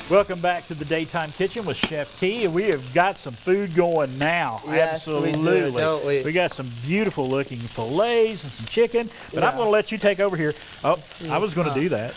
Welcome back to the Daytime Kitchen with Chef T. We have got some food going now. Yes, absolutely. we do, don't we? We got some beautiful looking fillets and some chicken, but I'm going to let you take over here. Oh, I was going to do that.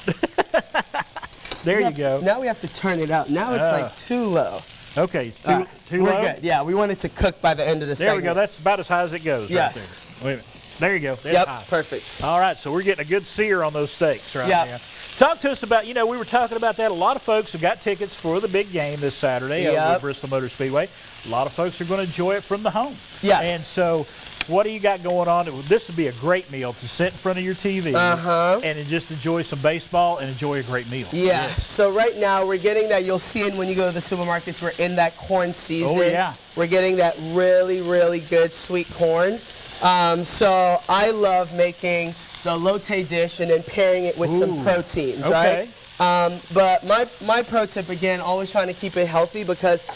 There you go. Now we have to turn it up. Now it's like too low. Okay, too we're low? Good. Yeah, we want it to cook by the end of the segment. There we go. That's about as high as it goes. Yes. Right there. Wait a minute. There you go. That's yep, high. perfect. All right, so we're getting a good sear on those steaks right now. Talk to us about, we were talking about that. A lot of folks have got tickets for the big game this Saturday over at Bristol Motor Speedway. A lot of folks are going to enjoy it from the home. Yes. And so what do you got going on? This would be a great meal to sit in front of your TV and just enjoy some baseball and enjoy a great meal. Yeah. Yes. So right now we're getting that. You'll see it when you go to the supermarkets. We're in that corn season. Oh, yeah. We're getting that really, really good sweet corn. So I love making the elote dish and then pairing it with some proteins, right? But my pro tip, again, always trying to keep it healthy because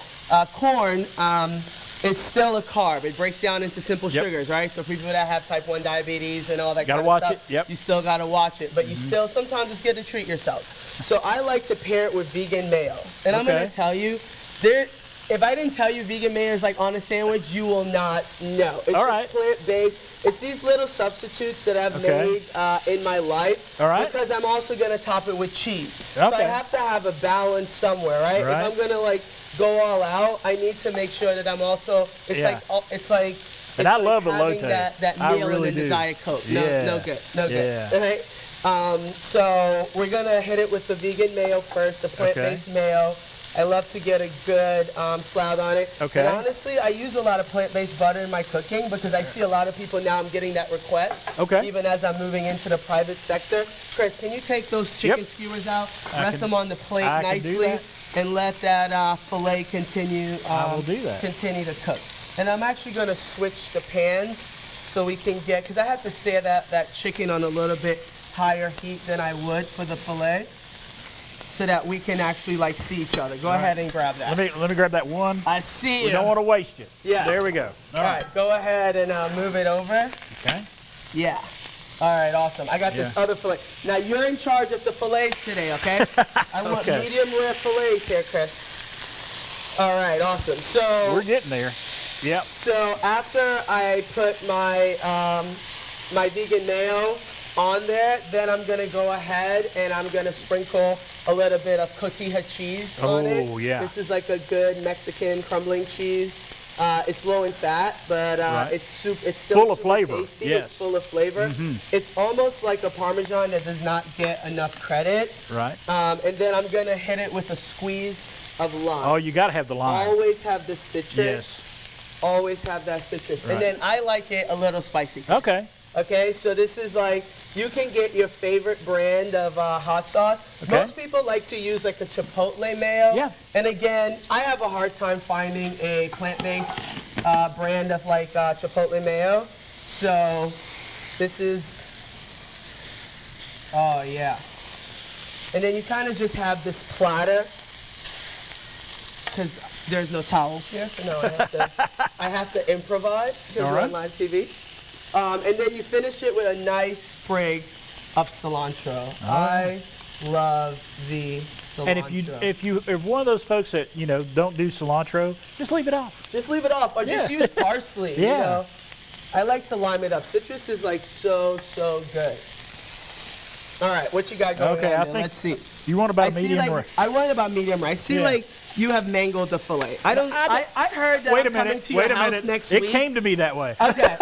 corn is still a carb. It breaks down into simple sugars, right? So people that have type 1 diabetes and all that kind of stuff, you still got to watch it. But you still sometimes just get to treat yourself. So I like to pair it with vegan mayo. And I'm going to tell you, if I didn't tell you vegan mayo is like on a sandwich, you will not know. It's just plant-based. It's these little substitutes that I've made in my life because I'm also going to top it with cheese. So I have to have a balance somewhere, right? If I'm going to go all out, I need to make sure that I'm also, it's like and I love having elote. that meal and then the Diet Coke. No good. Right? So we're going to hit it with the vegan mayo first, the plant-based mayo. I love to get a good slough on it. And honestly, I use a lot of plant-based butter in my cooking because I see a lot of people now, I'm getting that request, even as I'm moving into the private sector. Chris, can you take those chicken skewers out, rest them on the plate nicely, and let that fillet continue continue to cook. And I'm actually going to switch the pans so we can get, because I have to sear that chicken on a little bit higher heat than I would for the fillet, so that we can actually see each other. Go ahead and grab that. Let me grab that one. I see you. We don't want to waste it. Yeah. There we go. All right. Go ahead and move it over. Okay. Yeah. All right, awesome. I got this other fillet. Now you're in charge of the fillets today, okay? I want medium rare fillets here, Chris. All right, awesome. So we're getting there. Yep. So after I put my my vegan mayo on there, then I'm gonna go ahead and I'm gonna sprinkle a little bit of cotija cheese on it. Oh, yeah. This is like a good Mexican crumbling cheese. It's low in fat, but it's still full of flavor. Tasty. It's full of flavor. It's almost like a Parmesan that does not get enough credit. Right. And then I'm gonna hit it with a squeeze of lime. Oh, you gotta have the lime. Always have the citrus. Yes. Always have that citrus. And then I like it a little spicy. Okay. Okay, so this is you can get your favorite brand of hot sauce. Most people like to use like a Chipotle mayo. Yeah. And again, I have a hard time finding a plant-based brand of Chipotle mayo. So this is, oh yeah. And then you kind of just have this platter, because there's no towels here, so now I have to improvise because we're on live TV. And then you finish it with a nice sprig of cilantro. I love the cilantro. And if you're one of those folks that don't do cilantro, just leave it off. Just leave it off, or just use parsley. You know? I like to lime it up. Citrus is so good. All right, what you got going on? Let's see. You want about medium rare? I want about medium rare. I see you have mangled the fillet. I heard that wait a I'm coming minute, to your house next week. It came to me that way. Okay.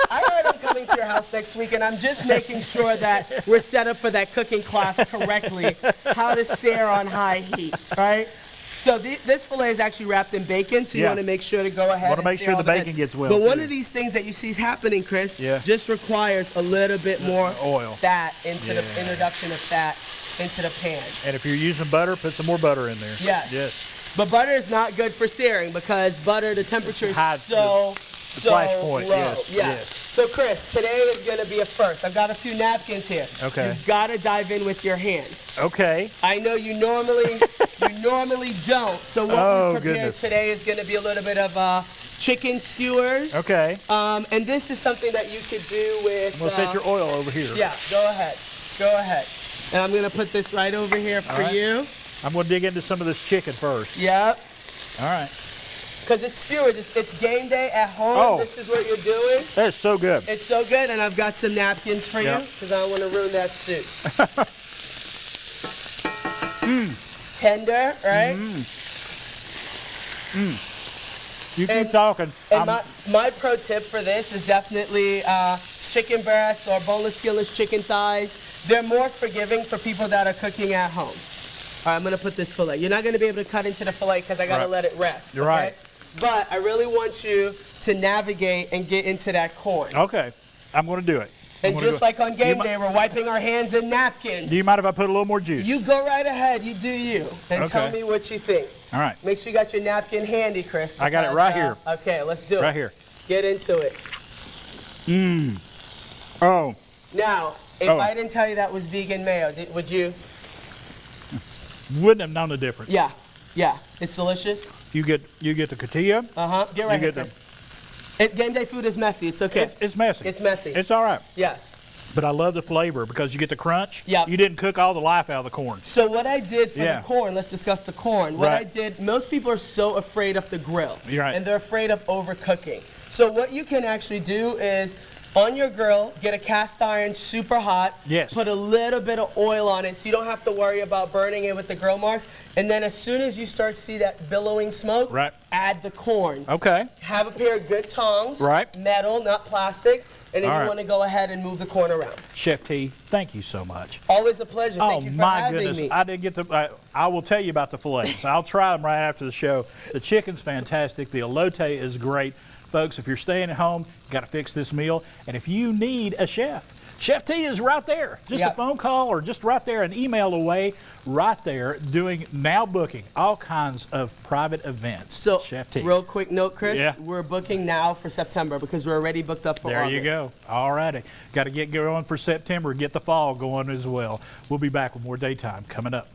I heard I'm coming to your house next week, and I'm just making sure that we're set up for that cooking class correctly, how to sear on high heat, right? So this fillet is actually wrapped in bacon, so you want to make sure to go ahead and make sure the bacon gets well. But one of these things that you see is happening, Chris, just requires a little bit more fat into the introduction of fat into the pan. And if you're using butter, put some more butter in there. Yes. But butter is not good for searing because butter, the temperature is so flash point. low. Yes. So Chris, today is going to be a first. I've got a few napkins here. Okay. You've got to dive in with your hands. Okay. I know you normally don't. So what we prepared today is going to be a little bit of chicken skewers. Okay. And this is something that you could do with. I'm gonna set your oil over here. Yeah. Go ahead. And I'm going to put this right over here for you. I'm going to dig into some of this chicken first. Yep. All right. Because it's skewered. It's game day at home. Oh. This is what you're doing. That's so good. It's so good, and I've got some napkins for you because I don't want to ruin that soup. Tender, right? You keep talking. And my pro tip for this is definitely chicken breasts or boneless, skinless chicken thighs. They're more forgiving for people that are cooking at home. All right, I'm going to put this fillet. You're not going to be able to cut into the fillet because I got to let it rest. You're right. But I really want you to navigate and get into that corn. Okay. I'm going to do it. And just like on game day, we're wiping our hands in napkins. Do you mind if I put a little more juice? You go right ahead. You do you. And tell me what you think. All right. Make sure you got your napkin handy, Chris. Because, I got it right here. Okay, let's do it. Right here. Get into it. Oh. Now, if I didn't tell you that was vegan mayo, would you? Wouldn't have known the difference. Yeah. Yeah. It's delicious. You get the tortilla. Get right here, Chris. Game day food is messy. It's okay. It's messy. It's messy. It's all right. Yes. But I love the flavor because you get the crunch. Yeah. You didn't cook all the life out of the corn. So what I did for the corn, let's discuss the corn. What I did, most people are so afraid of the grill. You're right. And they're afraid of overcooking. So what you can actually do is on your grill, get a cast iron super hot. Yes. Put a little bit of oil on it so you don't have to worry about burning it with the grill marks. And then as soon as you start to see that billowing smoke, add the corn. Okay. Have a pair of good tongs. Right. Metal, not plastic. And then you want to go ahead and move the corn around. Chef T, thank you so much. Always a pleasure. Thank you for having me. I didn't get to. I will tell you about the fillets. I'll try them right after the show. The chicken's fantastic. The elote is great. Folks, if you're staying at home, you got to fix this meal. And if you need a chef, Chef T is right there. Just a phone call or just right there, an email away, right there, now booking all kinds of private events. So, Chef T. Real quick note, Chris, we're booking now for September because we're already booked up for August. There you go. All righty. Got to get going for September, get the fall going as well. We'll be back with more Daytime coming up.